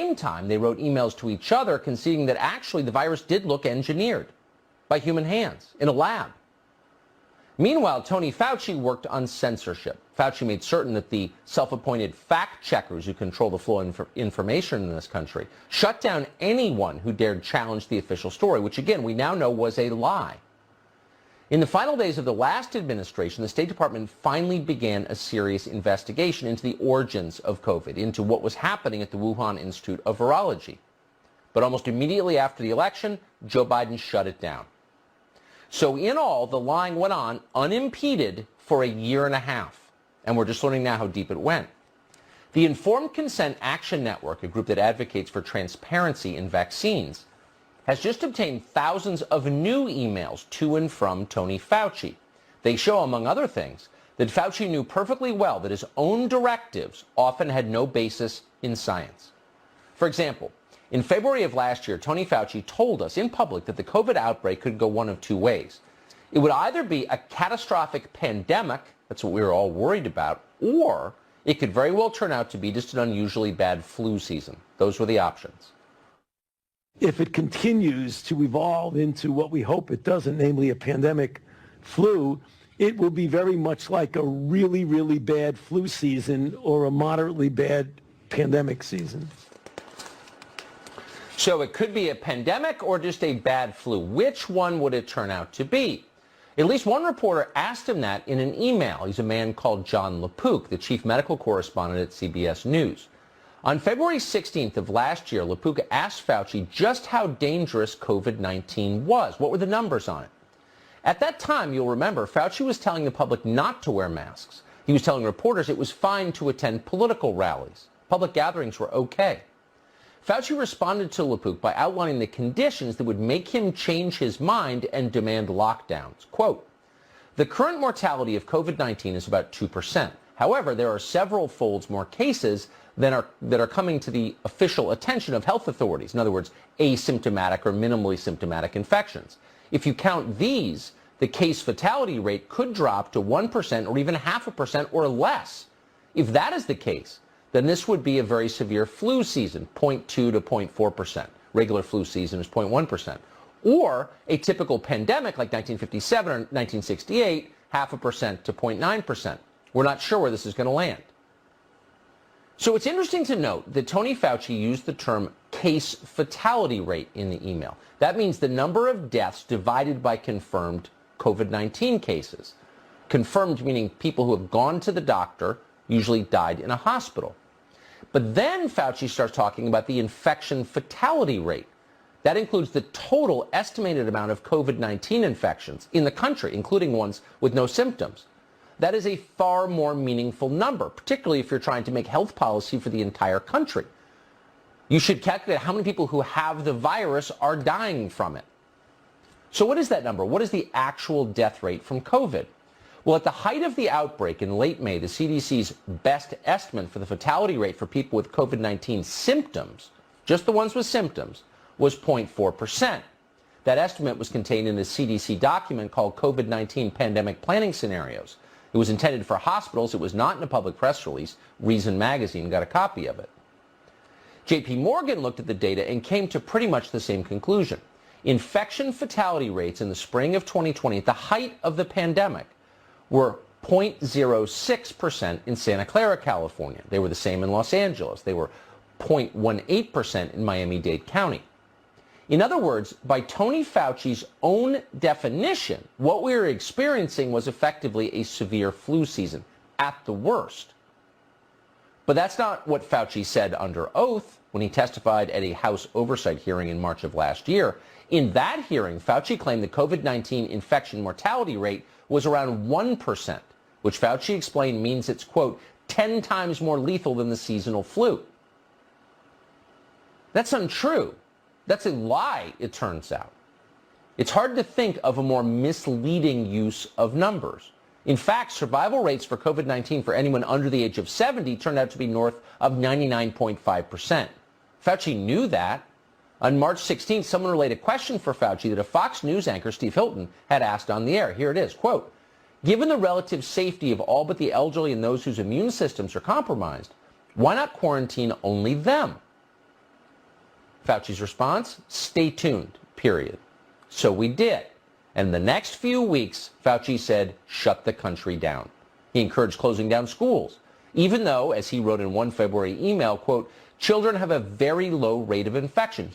same time, they wrote emails to each other conceding that actually the virus did look engineered by human hands in a lab. Meanwhile, Tony Fauci worked on censorship. Fauci made certain that the self-appointed fact-checkers who control the flow of information in this country shut down anyone who dared challenge the official story, which again, we now know was a lie. In the final days of the last administration, the State Department finally began a serious investigation into the origins of COVID, into what was happening at the Wuhan Institute of Virology. But almost immediately after the election, Joe Biden shut it down. So in all, the lying went on unimpeded for a year and a half. And we're just learning now how deep it went. The Informed Consent Action Network, a group that advocates for transparency in vaccines, has just obtained thousands of new emails to and from Tony Fauci. They show, among other things, that Fauci knew perfectly well that his own directives often had no basis in science. For example, in February of last year, Tony Fauci told us in public that the COVID outbreak could go one of two ways. It would either be a catastrophic pandemic, that's what we were all worried about, or it could very well turn out to be just an unusually bad flu season. Those were the options. If it continues to evolve into what we hope it doesn't, namely a pandemic flu, it will be very much like a really, really bad flu season or a moderately bad pandemic season. So it could be a pandemic or just a bad flu. Which one would it turn out to be? At least one reporter asked him that in an email. He's a man called John LaPook, the chief medical correspondent at CBS News. On February 16th of last year, LaPook asked Fauci just how dangerous COVID-19 was. What were the numbers on it? At that time, you'll remember, Fauci was telling the public not to wear masks. He was telling reporters it was fine to attend political rallies. Public gatherings were okay. Fauci responded to LaPook by outlining the conditions that would make him change his mind and demand lockdowns. Quote, the current mortality of COVID-19 is about 2%. However, there are several folds more cases that are coming to the official attention of health authorities. In other words, asymptomatic or minimally symptomatic infections. If you count these, the case fatality rate could drop to 1% or even 0.5% or less. If that is the case, then this would be a very severe flu season, 0.2 to 0.4%. Regular flu season is 0.1%. Or a typical pandemic like 1957 or 1968, 0.5% to 0.9%. We're not sure where this is going to land. So it's interesting to note that Tony Fauci used the term case fatality rate in the email. That means the number of deaths divided by confirmed COVID-19 cases. Confirmed meaning people who have gone to the doctor, usually died in a hospital. But then Fauci starts talking about the infection fatality rate. That includes the total estimated amount of COVID-19 infections in the country, including ones with no symptoms. That is a far more meaningful number, particularly if you're trying to make health policy for the entire country. You should calculate how many people who have the virus are dying from it. So what is that number? What is the actual death rate from COVID? Well, at the height of the outbreak in late May, the CDC's best estimate for the fatality rate for people with COVID-19 symptoms, just the ones with symptoms, was 0.4%. That estimate was contained in a CDC document called COVID-19 Pandemic Planning Scenarios. It was intended for hospitals. It was not in a public press release. Reason magazine got a copy of it. JP Morgan looked at the data and came to pretty much the same conclusion. Infection fatality rates in the spring of 2020, at the height of the pandemic, were 0.06% in Santa Clara, California. They were the same in Los Angeles. They were 0.18% in Miami-Dade County. In other words, by Tony Fauci's own definition, what we were experiencing was effectively a severe flu season, at the worst. But that's not what Fauci said under oath when he testified at a House oversight hearing in March of last year. In that hearing, Fauci claimed the COVID-19 infection mortality rate was around 1%, which Fauci explained means it's, quote, 10 times more lethal than the seasonal flu. That's untrue. That's a lie, it turns out. It's hard to think of a more misleading use of numbers. In fact, survival rates for COVID-19 for anyone under the age of 70 turned out to be north of 99.5%. Fauci knew that. On March 16th, someone relayed a question for Fauci that a Fox News anchor, Steve Hilton, had asked on the air. Here it is, quote, given the relative safety of all but the elderly and those whose immune systems are compromised, why not quarantine only them? Fauci's response, stay tuned, period. So we did. And in the next few weeks, Fauci said, shut the country down. He encouraged closing down schools, even though, as he wrote in one February email, quote, children have a very low rate of infection.